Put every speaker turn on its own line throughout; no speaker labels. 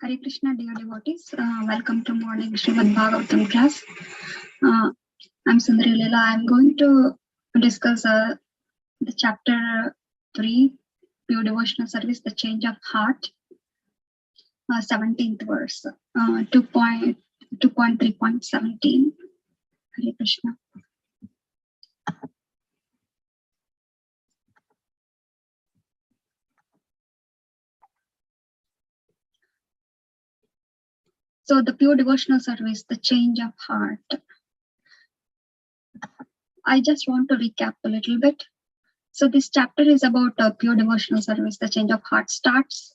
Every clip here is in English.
Hare Krishna, dear devotees. Welcome to morning Srimad Bhagavatam class. I'm Sundari Lila. I'm going to discuss the chapter 3, Pure Devotional Service, the Change of Heart, 17th verse, 2.3.17. Hare Krishna. So the pure devotional service, the change of heart. I just want to recap a little bit. So this chapter is about pure devotional service, the change of heart, starts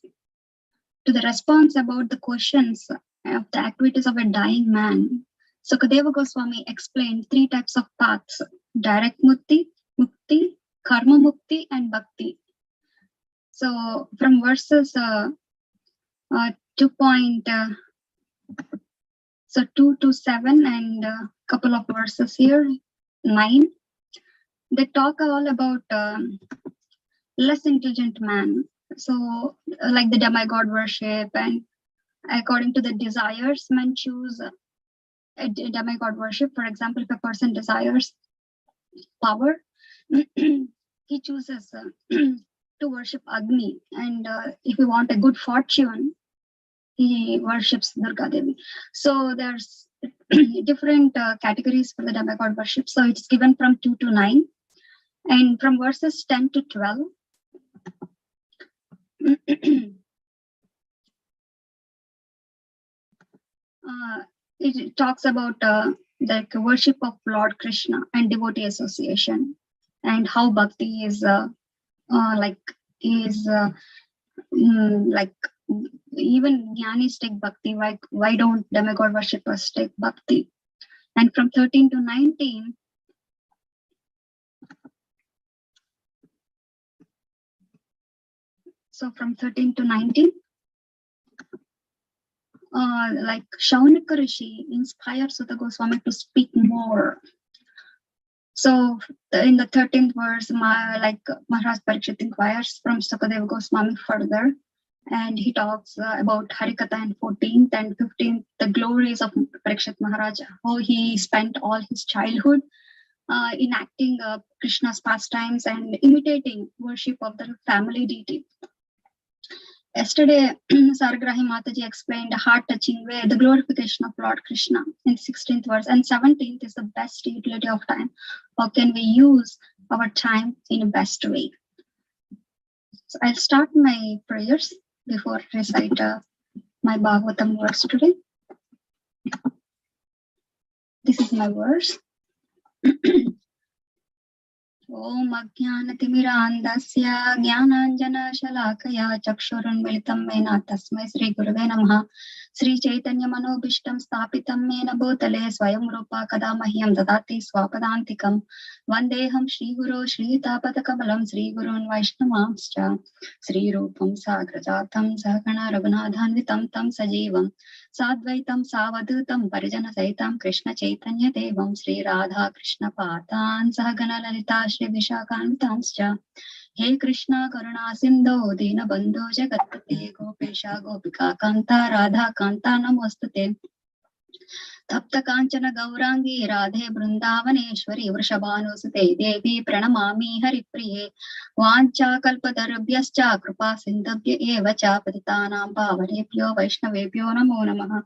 to the response about the questions of the activities of a dying man. So Kadeva Goswami explained 3 types of paths: direct mukti, karma mukti, and bhakti. So from verses 2 to 7 and a couple of verses here, 9, they talk all about less intelligent man. So like the demigod worship, and according to the desires, men choose a demigod worship. For example, if a person desires power, he chooses to worship Agni, and if you want a good fortune, he worships Durga Devi. So there's different categories for the demigod worship. So it's given from 2 to 9, and from verses 10 to 12. It talks about the worship of Lord Krishna and devotee association, and how bhakti is even jnanis take bhakti. Why don't demigod worshippers take bhakti? And from 13 to 19, so from 13 to 19, like Shaunaka Rishi inspires Sutta Goswami to speak more. So in the 13th verse, Maharaj Parikshit inquires from Sukadeva Goswami further, and he talks about Harikatha in 14th and 15th, the glories of Parikshit Maharaj, how he spent all his childhood enacting Krishna's pastimes and imitating worship of the family deity. Yesterday, Sargrahi Mataji explained a heart-touching way the glorification of Lord Krishna in 16th verse, and 17th is the best utility of time. How can we use our time in a best way? So I'll start my prayers before I recite my Bhagavatam verse today. This is my verse. Om Ajnanatimirandasya Jnananjana Shalakaya Chakshurunmilitam Mena Tasmai Sri Gurave Namaha. Sri Chaitanya Manobishtam Stapitam Mena Bhutale Swayam Rupa Kadamahyam Dadati Swapadantikam Vandeham Shri Guru Shri Tapatakabalam Sri Gurun Vaishnavamscha Sri Rupam Sagrajatam Sahagana Raghunathanvitam Tam Sajivam Sadvaitam Savadutam Parijana Saitam Krishna Chaitanya Devam Sri Radha Krishna Patan Sahagana Lalita Shri Vishakhantanscha. He Krishna Karuna Sindho Dina Bandhu Jagatpate Gopesha Gopika Kanta Radha Kanta Namostate Tapta Kanchana Gaurangi Radhe Brindavaneshwari Vrishabhanusute Devi Pranamami Haripriye Vancha Kalpatarabhyascha Kripa Sindhabhya Evacha Patitanam Pavanebhyo Vaishnavebhyo Namo Namaha.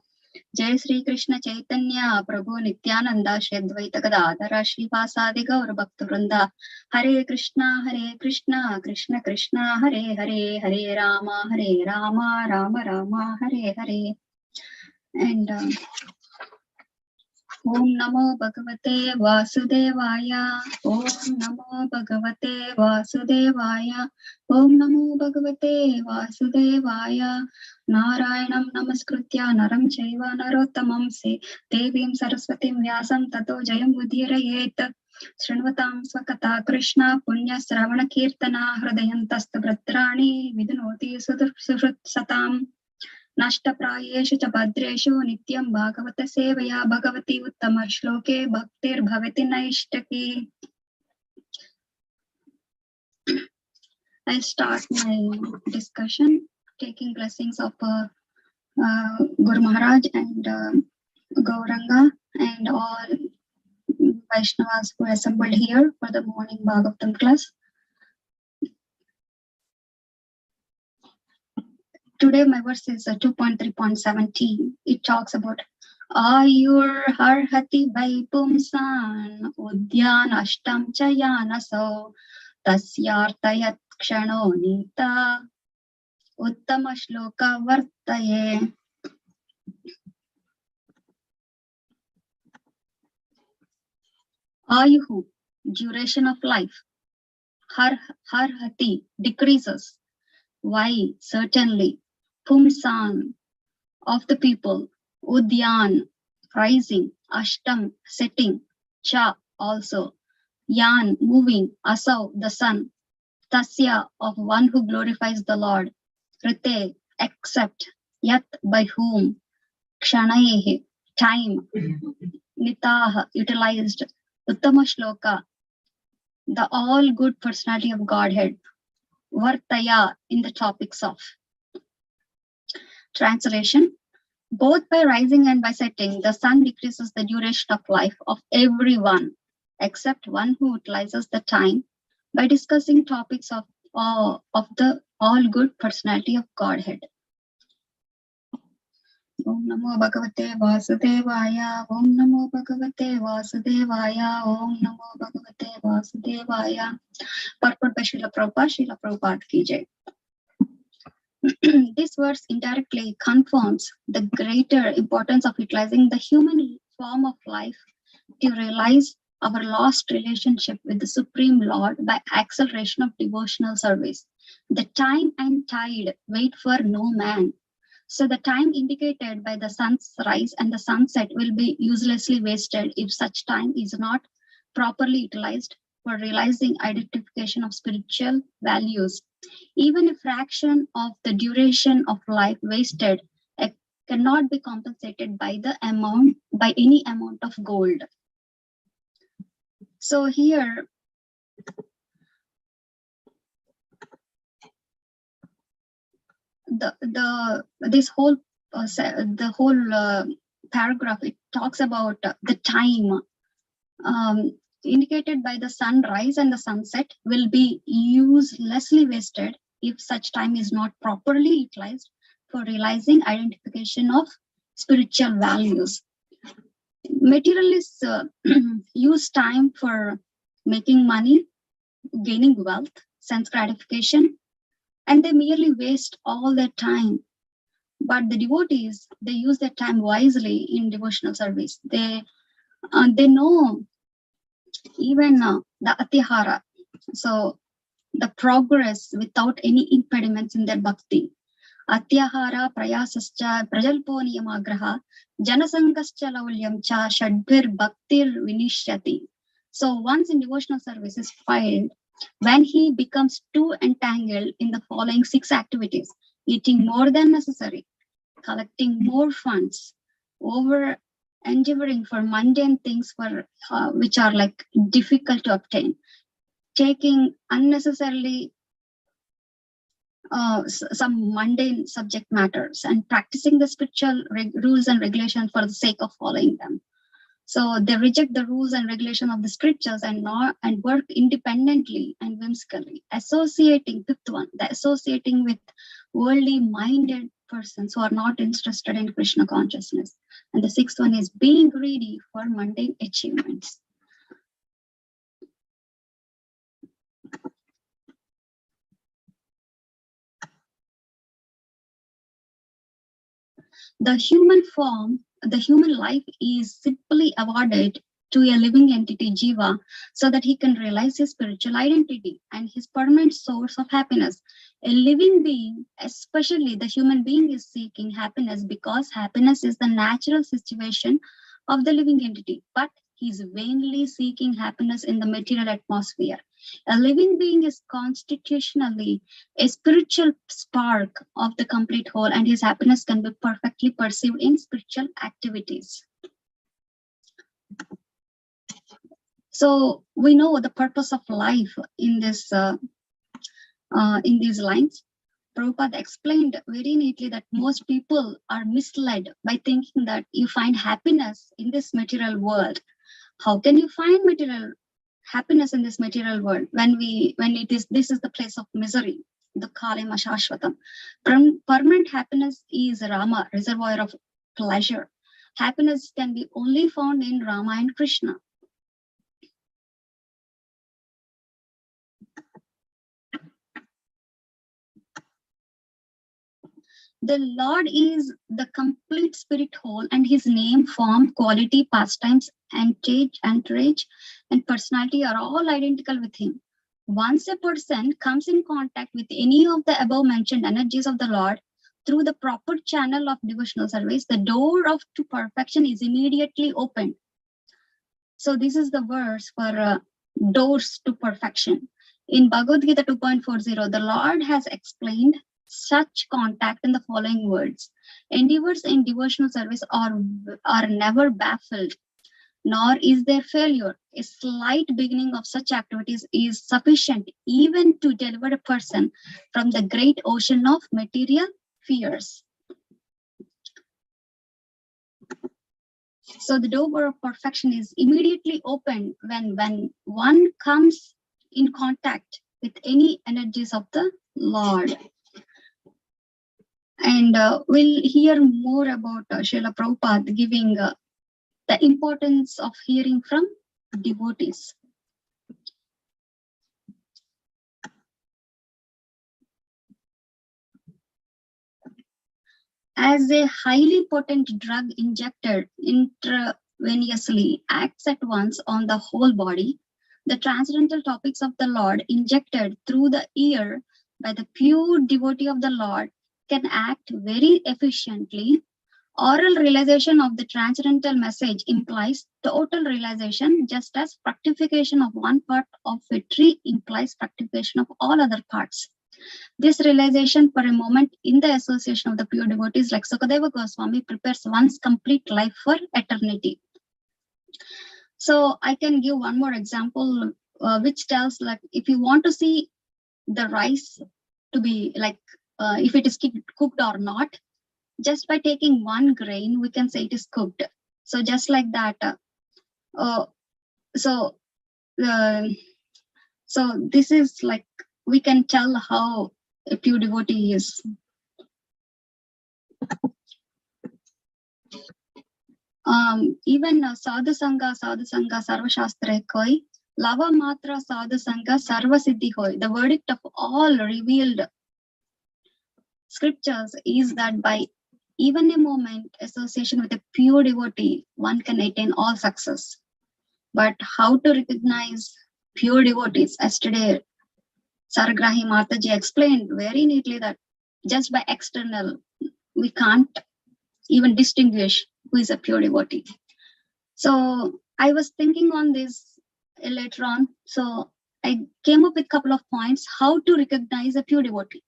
Jai Sri Krishna Chaitanya Prabhu Nityananda Shri Advaita Gadadhara Shrivasadi Gaur Bhakta Vrinda. Hare Krishna Krishna Krishna Hare Hare Hare Rama Rama Rama Hare Hare. And Om Namo Bhagavate Vasudevaya. Om Namo Bhagavate Vasudevaya. Om Namo Bhagavate Vasudevaya. Narayanam Namaskritya Naram Chaiva Narottamam Se Devim Saraswatim Vyasam Tato Jayam Udhirayet. Srinvatam Swakata Krishna Punya Sravana Kirtana Hridayantastu Bratrani Vidunoti Sudhut Satam. Nashtaprayeshu cha bhadreshu nityam bhagavata sevaya bhagavati uttama shloke bhaktir bhavati naishtaki. I start my discussion taking blessings of Guru Maharaj and Gauranga and all Vaishnavas who assembled here for the morning Bhagavatam class. Today my verse is 2.3.17. It talks about Ayur harhati vai pumsan udyan ashtam chayanaso tasyartayat kshano nita uttama shloka vartaye. Ayuhu, duration of life. Harhati, decreases. Why? Certainly. Pumsan, of the people. Udyan, rising. Ashtam, setting. Cha, also. Yan, moving. Asau, the sun. Tasya, of one who glorifies the Lord. Rite, except. Yat, by whom. Kshanayehe, time. Nitaha, utilized. Uttama shloka, the all good personality of Godhead. Vartaya, in the topics of. Translation. Both by rising and by setting, the sun decreases the duration of life of everyone, except one who utilizes the time by discussing topics of the all good personality of Godhead. Om Namo Bhagavate Vasudevaya, Om Namo Bhagavate Vasudevaya, Om Namo Bhagavate Vasudevaya. Purport by Srila Prabhupada ki jai. This verse indirectly confirms the greater importance of utilizing the human form of life to realize our lost relationship with the Supreme Lord by acceleration of devotional service. The time and tide wait for no man. So the time indicated by the sun's rise and the sunset will be uselessly wasted if such time is not properly utilized for realizing identification of spiritual values. Even a fraction of the duration of life wasted cannot be compensated by any amount of gold. So here, this whole paragraph, it talks about the time indicated by the sunrise and the sunset will be uselessly wasted if such time is not properly utilized for realizing identification of spiritual values. Materialists use time for making money, gaining wealth, sense gratification, and they merely waste all their time. But the devotees, they use their time wisely in devotional service. They know even the atihara, so the progress without any impediments in their bhakti. Atyahara prayasascha prajalpo niyamagraha janasangascha laulyam cha shadbhir bhaktir vinishyati. So once in devotional service is filed, when he becomes too entangled in the following 6 activities: eating more than necessary, collecting more funds, over endeavoring for mundane things which are like difficult to obtain, taking unnecessarily some mundane subject matters, and practicing the spiritual rules and regulations for the sake of following them. So they reject the rules and regulation of the scriptures and work independently and whimsically. Associating, fifth one, the associating with worldly minded persons who are not interested in Krishna consciousness. And the 6th one is being greedy for mundane achievements. The human life is simply awarded to a living entity, Jiva, so that he can realize his spiritual identity and his permanent source of happiness. A living being, especially the human being, is seeking happiness because happiness is the natural situation of the living entity, but he is vainly seeking happiness in the material atmosphere. A living being is constitutionally a spiritual spark of the complete whole, and his happiness can be perfectly perceived in spiritual activities. So we know the purpose of life in these lines. Prabhupada explained very neatly that most people are misled by thinking that you find happiness in this material world. How can you find material happiness in this material world when this is the place of misery, the Kalima Shashvatam? Permanent happiness is Rama, reservoir of pleasure. Happiness can be only found in Rama and Krishna. The Lord is the complete spirit whole, and his name, form, quality, pastimes, entourage, and personality are all identical with him. Once a person comes in contact with any of the above mentioned energies of the Lord through the proper channel of devotional service, the door to perfection is immediately opened. So this is the verse for doors to perfection. In Bhagavad Gita 2.40, the Lord has explained such contact in the following words: endeavors in devotional service are never baffled, nor is there failure. A slight beginning of such activities is sufficient even to deliver a person from the great ocean of material fears. So the door of perfection is immediately opened when one comes in contact with any energies of the Lord. And we'll hear more about Srila Prabhupada giving the importance of hearing from devotees. As a highly potent drug injected intravenously acts at once on the whole body, the transcendental topics of the Lord injected through the ear by the pure devotee of the Lord can act very efficiently. Oral realization of the transcendental message implies total realization, just as fructification of one part of a tree implies fructification of all other parts. This realization for a moment in the association of the pure devotees like Sukadeva Goswami prepares one's complete life for eternity. So I can give one more example which tells, like, if you want to see the rice to be like if it is cooked or not, just by taking one grain we can say it is cooked. So just like that, so this is like we can tell how a pure devotee is. Even sadhu sangha sarva shastra koi, lava matra sadhu sangha sarva siddhi hoy. The verdict of all revealed scriptures is that by even a moment association with a pure devotee, one can attain all success. But how to recognize pure devotees? Yesterday, Saragrahi Mathaji explained very neatly that just by external, we can't even distinguish who is a pure devotee. So I was thinking on this later on. So I came up with a couple of points how to recognize a pure devotee.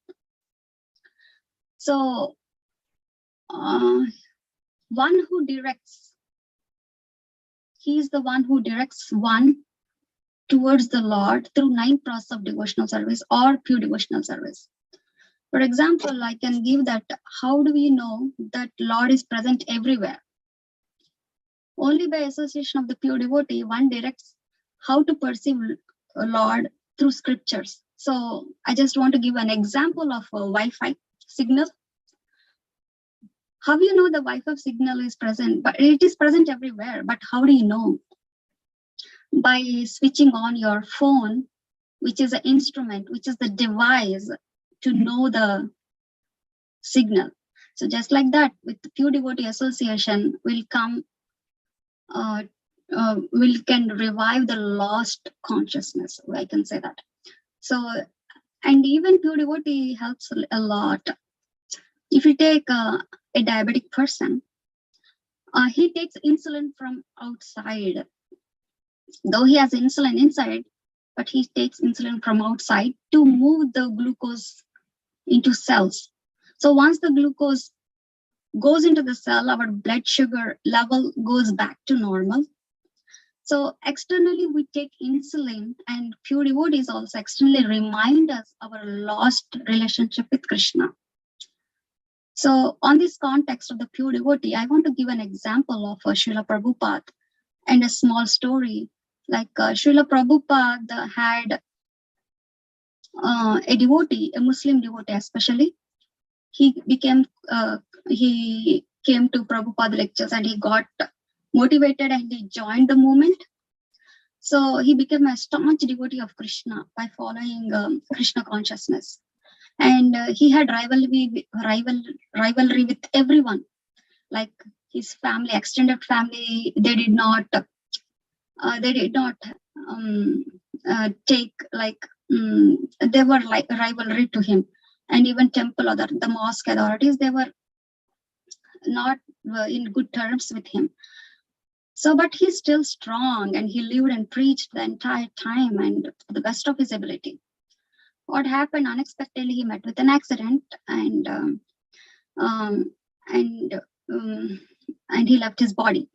So one who directs, he is the one who directs one towards the Lord through 9 process of devotional service or pure devotional service. For example, I can give that how do we know that Lord is present everywhere? Only by association of the pure devotee, one directs how to perceive Lord through scriptures. So I just want to give an example of a Wi-Fi signal. How do you know the Wi-Fi signal is present? But it is present everywhere. But how do you know? By switching on your phone, which is an instrument, which is the device to know the signal. So just like that, with the pure devotee association, will come, can revive the lost consciousness. I can say that. So, and even pure devotee helps a lot. If you take a diabetic person, he takes insulin from outside. Though he has insulin inside, but he takes insulin from outside to move the glucose into cells. So once the glucose goes into the cell, our blood sugar level goes back to normal. So externally we take insulin, and pure devotees also externally remind us our lost relationship with Krishna. So on this context of the pure devotee, I want to give an example of Srila Prabhupada and a small story. Like Srila Prabhupada had a devotee, a Muslim devotee especially. He came to Prabhupada lectures and he got motivated and he joined the movement. So he became a staunch devotee of Krishna by following Krishna consciousness. And he had rivalry with everyone, like his family, extended family. They did not take like they were like rivalry to him, and even the mosque authorities, they were not in good terms with him. So, but he's still strong, and he lived and preached the entire time and to the best of his ability. What happened unexpectedly? He met with an accident, and he left his body.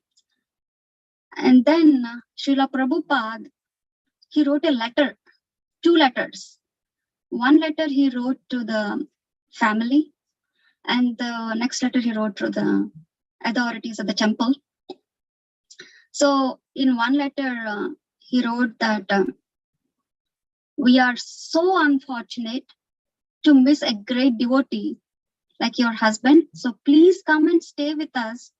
And then Srila Prabhupada, he wrote a letter, 2 letters. One letter he wrote to the family, and the next letter he wrote to the authorities of the temple. So in one letter, he wrote that we are so unfortunate to miss a great devotee like your husband. So please come and stay with us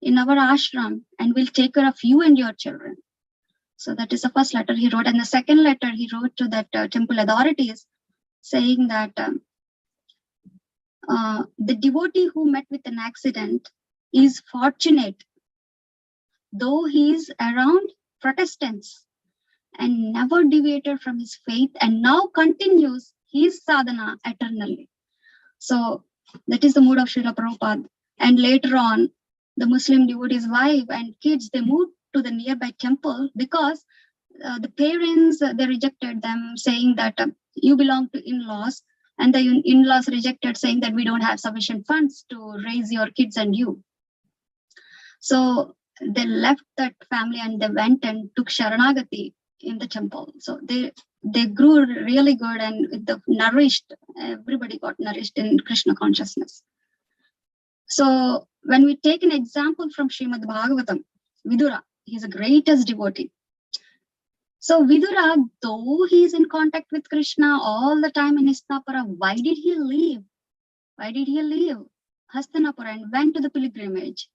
in our ashram, and we'll take care of you and your children. So that is the first letter he wrote. And the second letter he wrote to that temple authorities, saying that the devotee who met with an accident is fortunate, though he is around Protestants and never deviated from his faith, and now continues his sadhana eternally. So that is the mood of Srila Prabhupada. And later on, the Muslim devotee's wife and kids, they moved to the nearby temple because the parents, they rejected them, saying that you belong to in-laws, and the in-laws rejected, saying that we don't have sufficient funds to raise your kids and you. So they left that family and they went and took Sharanagati in the temple. So they grew really good and nourished. Everybody got nourished in Krishna consciousness. So when we take an example from Srimad Bhagavatam, Vidura, he's the greatest devotee. So Vidura, though he is in contact with Krishna all the time in Hastinapura, why did he leave? Why did he leave Hastinapura and went to the pilgrimage?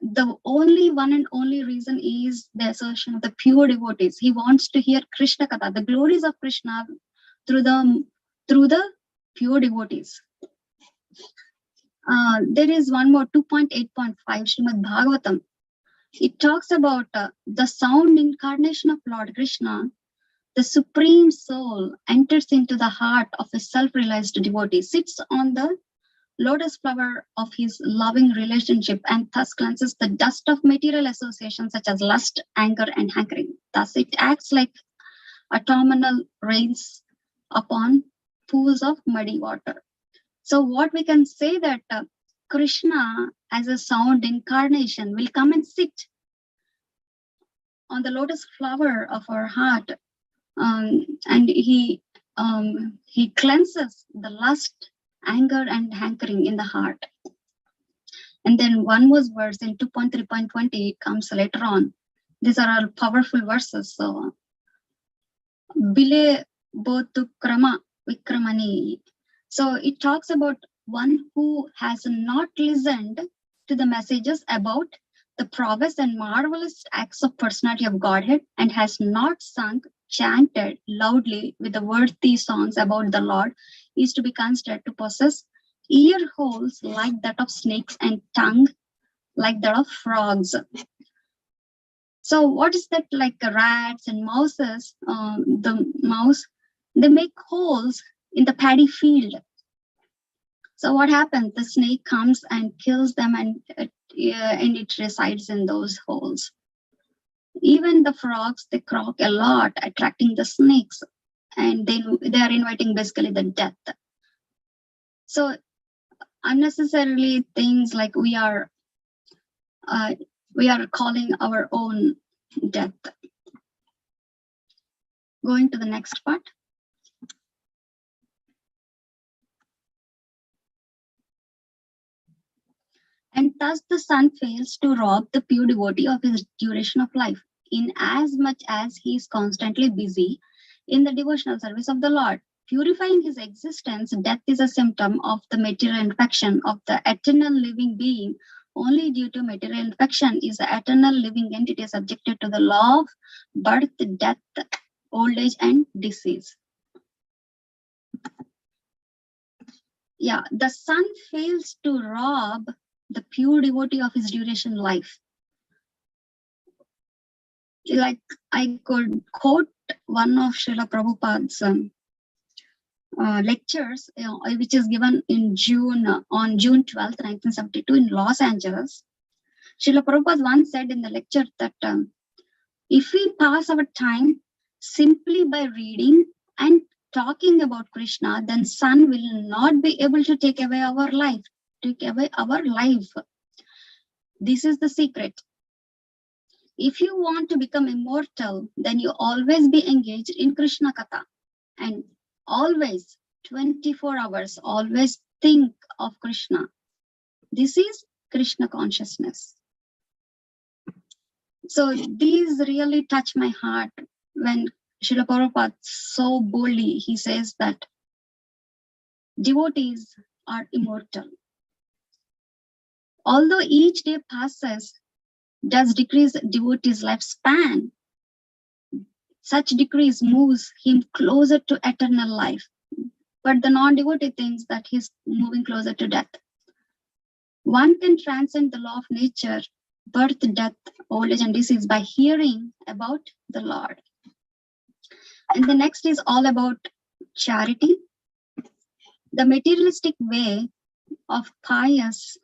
The only one and only reason is the assertion of the pure devotees. He wants to hear Krishna Katha, the glories of Krishna through the pure devotees. There is one more, 2.8.5 Srimad Bhagavatam. It talks about the sound incarnation of Lord Krishna. The supreme soul enters into the heart of a self-realized devotee, sits on the lotus flower of his loving relationship, and thus cleanses the dust of material associations such as lust, anger, and hankering. Thus it acts like autumnal rains upon pools of muddy water. So what we can say that Krishna as a sound incarnation will come and sit on the lotus flower of our heart, and he cleanses the lust, anger, and hankering in the heart. And then one more verse in 2.3.20 comes later on. These are all powerful verses. So Bile Botu Krama Vikramani. So it talks about one who has not listened to the messages about the prowess and marvelous acts of personality of Godhead, and has not sung, chanted loudly with the worthy songs about the Lord, is to be considered to possess ear holes like that of snakes and tongue like that of frogs. So what is that? Like rats and mouses, the mouse, they make holes in the paddy field. So what happens? The snake comes and kills them, and it resides in those holes. Even the frogs, they croak a lot, attracting the snakes, and they are inviting basically the death. So unnecessarily things like we are we are calling our own death. Going to the next part. And thus the sun fails to rob the pure devotee of his duration of life, in as much as he is constantly busy in the devotional service of the Lord. Purifying his existence, death is a symptom of the material infection of the eternal living being. Only due to material infection is the eternal living entity subjected to the law of birth, death, old age, and disease. Yeah, the sun fails to rob the pure devotee of his duration life. Like I could quote one of Srila Prabhupada's lectures, which is given in on June 12th, 1972 in Los Angeles. Srila Prabhupada once said in the lecture that if we pass our time simply by reading and talking about Krishna, then sun will not be able to take away our life. This is the secret. If you want to become immortal, then you always be engaged in Krishna Katha, and always 24 hours, always think of Krishna. This is Krishna consciousness. So these really touch my heart when Srila Prabhupada so boldly, he says that devotees are immortal. Although each day passes does decrease devotee's lifespan, such decrease moves him closer to eternal life. But the non-devotee thinks that he's moving closer to death. One can transcend the law of nature, birth, death, old age, and disease by hearing about the Lord. And the next is all about charity. The materialistic way of pious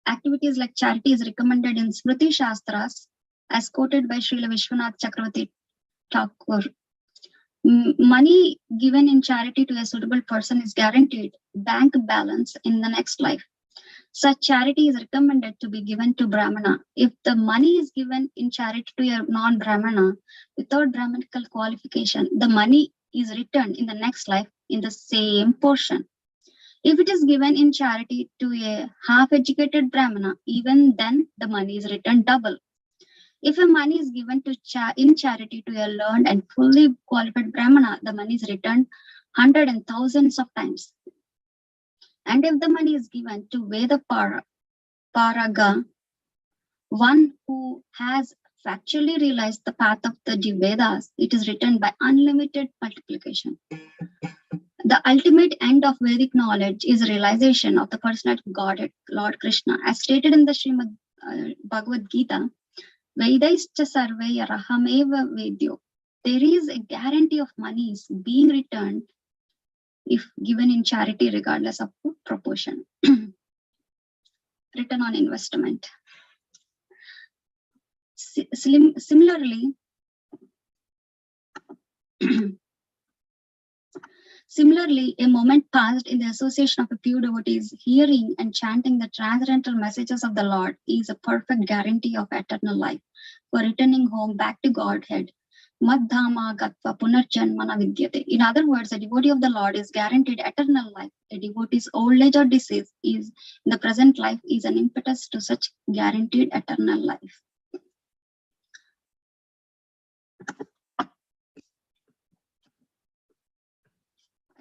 activities like charity is recommended in Smriti Shastras, as quoted by Srila Vishwanath Chakravarti Thakur. Money given in charity to a suitable person is guaranteed bank balance in the next life. Such charity is recommended to be given to Brahmana. If the money is given in charity to a non-Brahmana without Brahmanical qualification, the money is returned in the next life in the same portion. If it is given in charity to a half-educated Brahmana, even then the money is returned double. If a money is given to in charity to a learned and fully qualified Brahmana, the money is returned hundreds and thousands of times. And if the money is given to Veda Paraga, one who has factually realized the path of the Vedas, it is returned by unlimited multiplication. The ultimate end of Vedic knowledge is realization of the personality of Godhead, Lord Krishna. As stated in the Srimad Bhagavad Gita, Vedaischa sarveya rahameva vedyo. There is a guarantee of monies being returned if given in charity, regardless of proportion. Return on investment. Similarly, a moment passed in the association of a pure devotees hearing and chanting the transcendental messages of the Lord is a perfect guarantee of eternal life. For returning home back to Godhead, Madhama Gatva Punarjanmana Vidyate. In other words, a devotee of the Lord is guaranteed eternal life. A devotee's old age or disease is in the present life is an impetus to such guaranteed eternal life.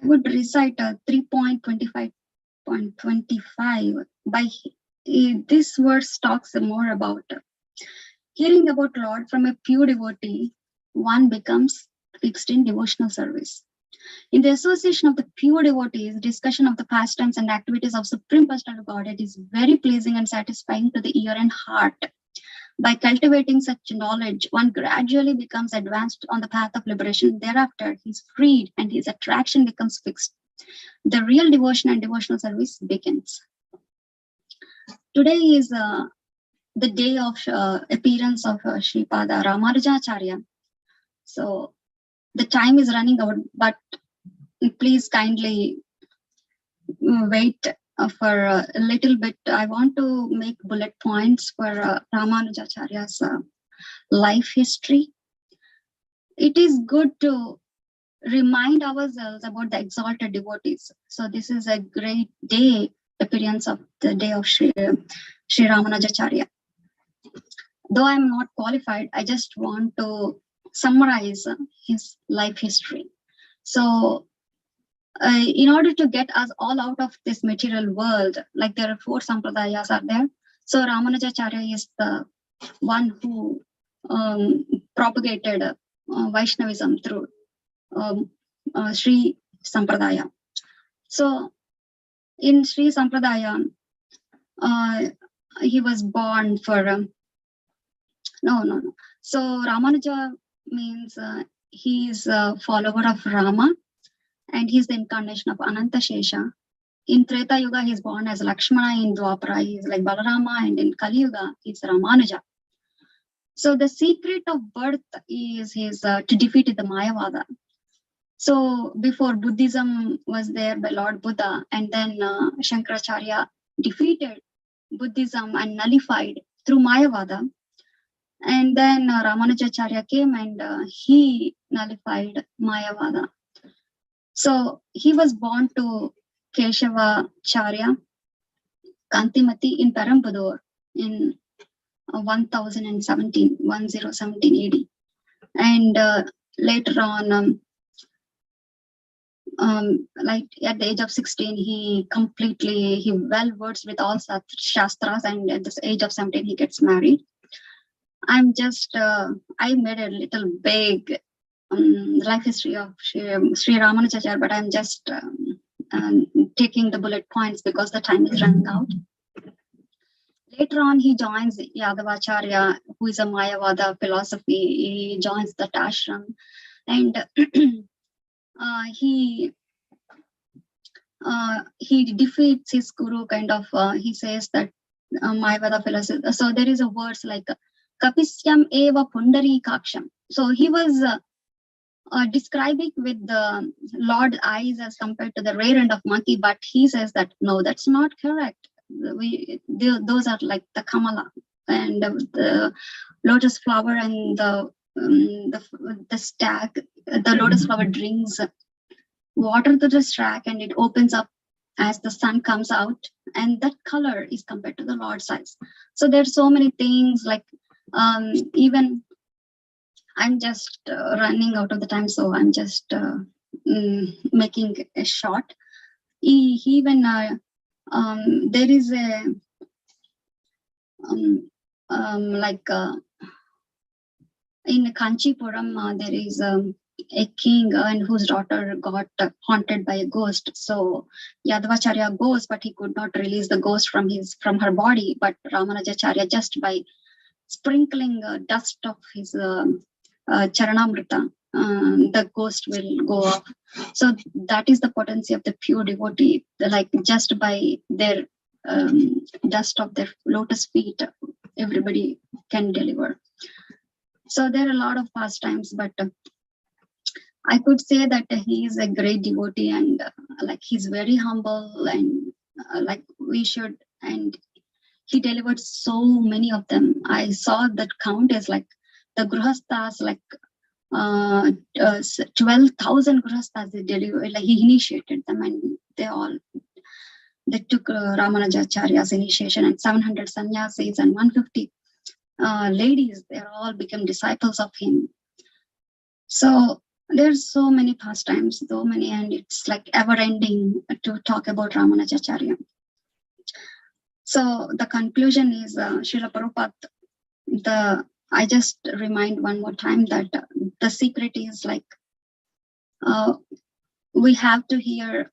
I would recite 3.25.25 by this verse talks more about hearing about Lord from a pure devotee. One becomes fixed in devotional service. In the association of the pure devotees, discussion of the pastimes and activities of Supreme Personality of Godhead is very pleasing and satisfying to the ear and heart. By cultivating such knowledge, one gradually becomes advanced on the path of liberation. Thereafter, he is freed and his attraction becomes fixed. The real devotion and devotional service begins. Today is the day of appearance of Sripada Ramanujacharya. So the time is running out, but please kindly wait for a little bit, I want to make bullet points for Ramanujacharya's life history. It is good to remind ourselves about the exalted devotees. So this is a great day, appearance of the day of Sri Ramanujacharya. Though I'm not qualified, I just want to summarize his life history. So in order to get us all out of this material world, like there are 4 sampradayas are there. So Ramanujacharya is the one who propagated Vaishnavism through Sri Sampradaya. So in Sri Sampradaya, he was born for no. So Ramanuja means he is a follower of Rama, and he's the incarnation of Ananta Shesha. In Treta Yuga, he's born as Lakshmana. In Dwapara, he's like Balarama, and in Kali Yuga, he's Ramanuja. So the secret of birth is his to defeat the Mayavada. So before, Buddhism was there by Lord Buddha, and then Shankaracharya defeated Buddhism and nullified through Mayavada. And then Ramanujacharya came and he nullified Mayavada. So he was born to Keshavacharya Kantimati in Perambudur in 1017 AD. And later on, like at the age of 16, he well versed with all shastras, and at the age of 17, he gets married. I'm just, I made a little big life history of Sri Ramanujacharya, but I'm just taking the bullet points because the time is running out. Later on, he joins Yadavacharya, who is a Mayavada philosophy. He joins the ashram, and he defeats his guru, kind of. He says that Mayavada philosophy. So there is a verse like Kapisyam eva pundari kaksham. So he was describing with the Lord's eyes as compared to the rear end of monkey, but he says that no, that's not correct. Those are like the Kamala and the lotus flower and the stag. The lotus flower drinks water to the stag, and it opens up as the sun comes out, and that color is compared to the Lord's eyes. So there's so many things like even I'm just running out of the time, so I'm just making a short. Even there is a like in Kanchipuram, there is a king and whose daughter got haunted by a ghost. So Yadavacharya goes, but he could not release the ghost from her body. But Ramanujacharya, just by sprinkling dust of his charanamrita, the ghost will go off. So that is the potency of the pure devotee. Like just by their dust of their lotus feet, everybody can deliver. So there are a lot of pastimes, but I could say that he is a great devotee, and like he's very humble, and like we should, and he delivered so many of them. I saw that count is like the grihasthas, like 12,000 grihasthas they delivered. Like he initiated them, and they took Ramanujacharya's initiation, and 700 sannyasis and 150 ladies. They all become disciples of him. So there's so many pastimes, so many, and it's like ever-ending to talk about Ramanujacharya. So the conclusion is Srila Prabhupada. I just remind one more time that the secret is like we have to hear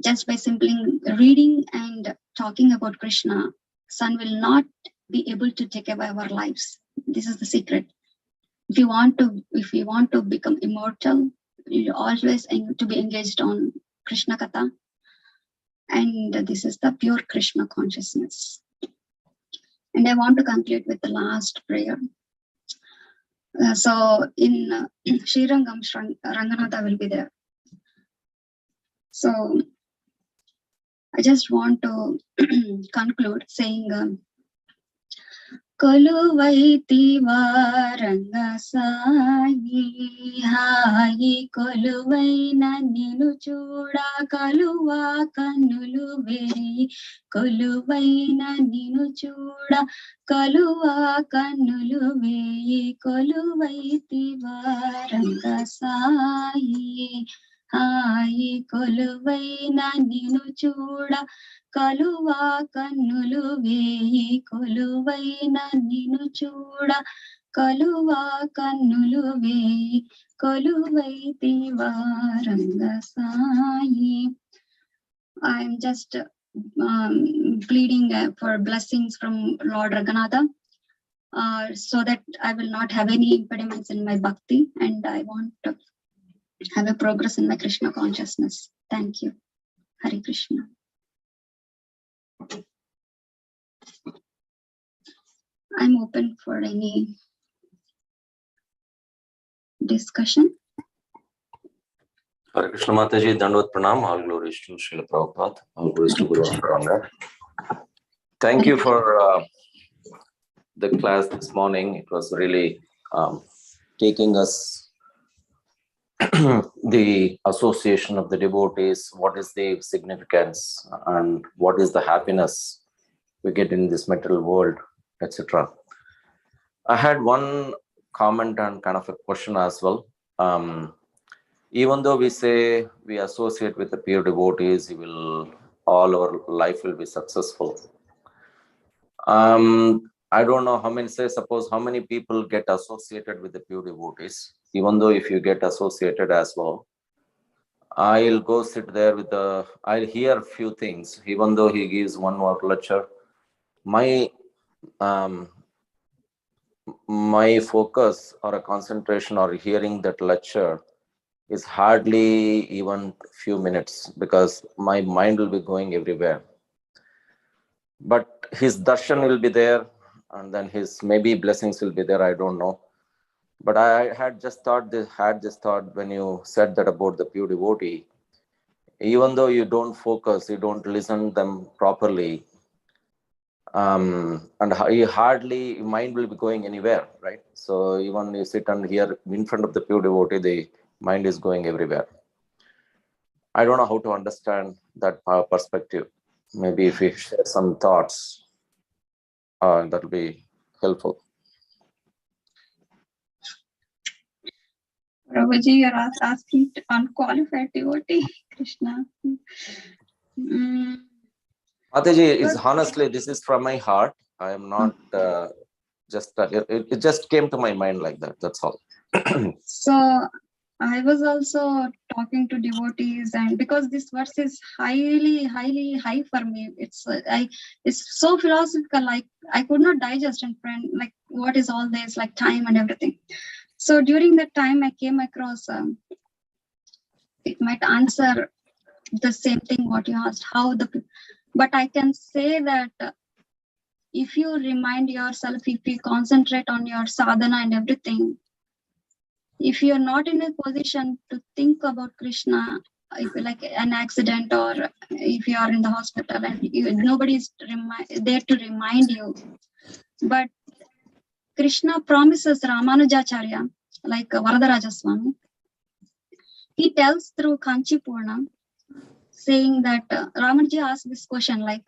just by simply reading and talking about Krishna. Sun will not be able to take away our lives. This is the secret. If you want to become immortal, you always to be engaged on Krishna Katha, and this is the pure Krishna consciousness. And I want to conclude with the last prayer. So in Srirangam, Ranganatha will be there. So I just want to conclude saying, కొలువైతివా Rangasai హాయి కొలువైన నిను చూడ కలువా కన్నులు వేయి కొలువైన నిను చూడ కలువా కన్నులు వేయి కొలువైతివా రంగసాయి హాయి కొలువైన నిను చూడ కలువా కన్నులు వేయి కొలువైన నిను చూడ కలువా కన్నులు వేయి కొలువైతివా Rangasai. I am just pleading for blessings from Lord Raghunatha, so that I will not have any impediments in my bhakti, and I want to have a progress in my Krishna consciousness. Thank you. Hare Krishna. I'm open for any discussion.
Hare Krishna Mataji, Dandvat Pranam, all glories to Srila Prabhupada, all glories to Guru Maharaj. Thank you for the class this morning. It was really taking us the association of the devotees, what is the significance, and what is the happiness we get in this material world, etc. I had one comment and kind of a question as well. Even though we say we associate with the pure devotees, all our life will be successful. I don't know how many, suppose how many people get associated with the pure devotees. Even though if you get associated as well, I'll go sit there I'll hear a few things. Even though he gives one more lecture, my focus or a concentration or hearing that lecture is hardly even few minutes, because my mind will be going everywhere. But his darshan will be there, and then his maybe blessings will be there, I don't know. But I had this thought when you said that about the pure devotee. Even though you don't focus, you don't listen them properly, and your mind will be going anywhere, right? So even you sit and hear in front of the pure devotee, the mind is going everywhere. I don't know how to understand that perspective. Maybe if we share some thoughts, that will be helpful.
Prabhuji, you're asking unqualified devotee, Krishna.
Mataji, honestly, this is from my heart. I am not it just came to my mind like that. That's all.
So I was also talking to devotees, and because this verse is highly high for me, it's so philosophical, like I could not digest and friend, like what is all this, like time and everything. So during that time I came across it might answer the same thing what you asked, but I can say that if you remind yourself, if you concentrate on your sadhana and everything, if you're not in a position to think about Krishna, if like an accident, or if you are in the hospital and nobody is there to remind you, but Krishna promises Ramanujacharya, like Varadaraja Swami, he tells through Kanchi Purna, saying that Ramanuja asked this question, like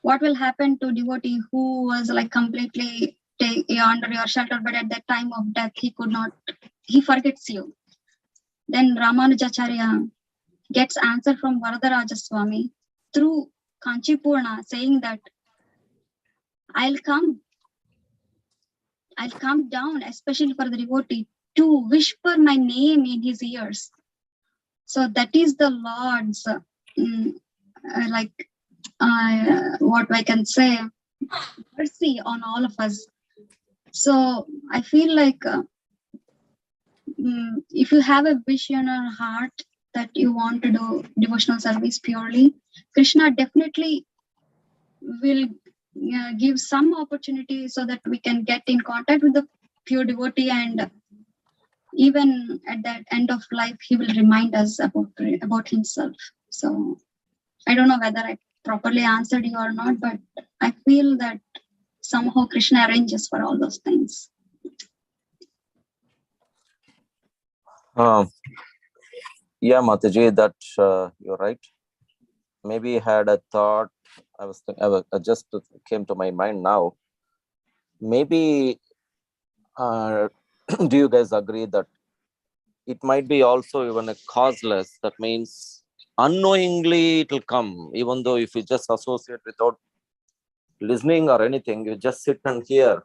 what will happen to devotee who was like completely under your shelter, but at that time of death he forgets you. Then Ramanujacharya gets answer from Varadaraja Swami through Kanchi Purna, saying that I'll come down, especially for the devotee, to whisper my name in his ears. So that is the Lord's what I can say, mercy on all of us. So I feel like if you have a vision or heart that you want to do devotional service purely, Krishna definitely will give some opportunity so that we can get in contact with the pure devotee, and even at that end of life he will remind us about himself. So I don't know whether I properly answered you or not, but I feel that somehow Krishna arranges for all those things.
Yeah, Mataji, that you're right. Maybe had a thought. I was thinking, just came to my mind now. Maybe, do you guys agree that it might be also even a causeless? That means unknowingly it will come, even though if you just associate without listening or anything, you just sit and hear,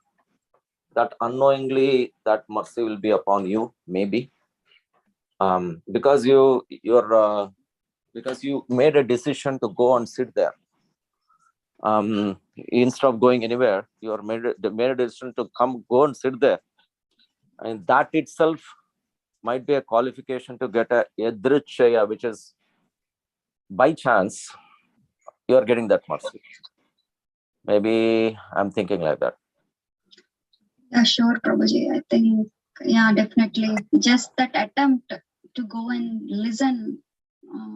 that unknowingly that mercy will be upon you, maybe. Because because you made a decision to go and sit there. Instead of going anywhere, you made a decision to go and sit there. And that itself might be a qualification to get a yadrichaya, which is by chance you are getting that mercy. Maybe I'm thinking like that.
Yeah, sure, Prabhuji. I think, yeah, definitely. Just that attempt to go and listen,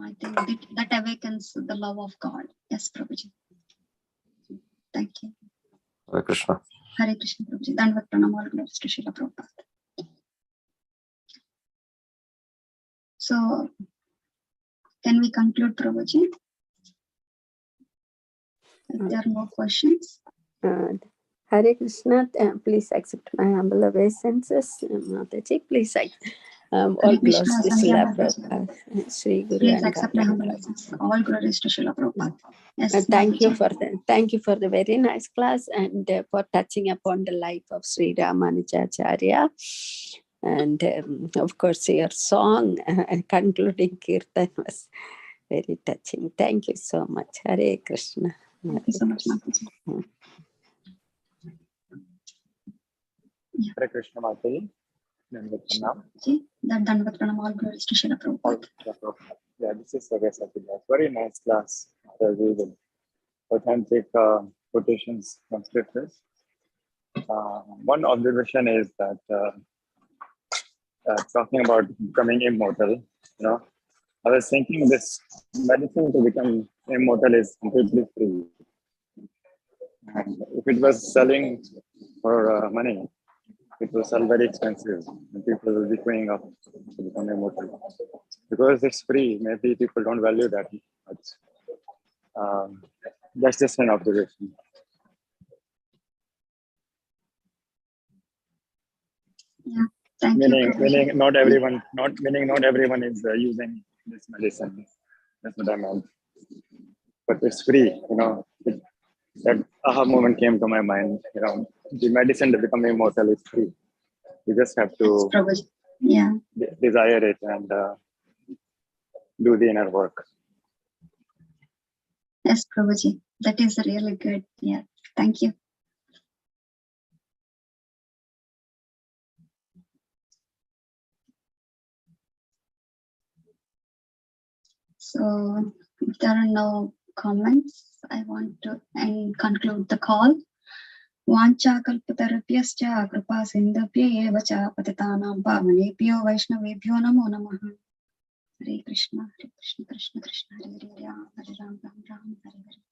I think that awakens the love of God. Yes, Prabhuji. Thank you.
Hare Krishna.
Hare Krishna, Prabhuji. Dandavat pranam, all glories to Srila Prabhupada. So, can we conclude, Prabhuji? If there are no questions.
Hare Krishna, please accept my humble obeisances. Mataji, please all glories to Srila Prabhupada. Shri Guru
Please
and
accept my humble obeisances. All glories to Srila Prabhupada. Yes,
thank you for the very nice class and for touching upon the life of Sri Ramanujacharya. And of course, your song concluding Kirtan was very touching. Thank you so much. Hare Krishna.
Thank you so much, Mataji.
Hare Krishna, Mataji.
Dandavat pranam, all glories to Srila Prabhupada.
Yeah, this is a class. Very nice class. With authentic quotations from scriptures. One observation is that talking about becoming immortal, I was thinking this medicine to become immortal is completely free. And if it was selling for money, it will sell very expensive and people will be queuing up to become immortal. Because it's free, maybe people don't value that much. That's just an observation.
Yeah, thank you.
Meaning not everyone is using this medicine. That's what I meant. But it's free, that aha moment came to my mind. The medicine to become immortal is free. You just have to desire it and do the inner work.
Yes, Prabhuji. That is really good. Yeah, thank you. So, if there are no comments, I want to conclude the call. Vancha kalpatarupyascha kripa sindhubhya eva cha patitanam pavanebhyo vaishnavebhyo namo namaha. Hare Krishna, Krishna Krishna, Hare Hare, Hare Ram, Ram Ram, Hare Hare.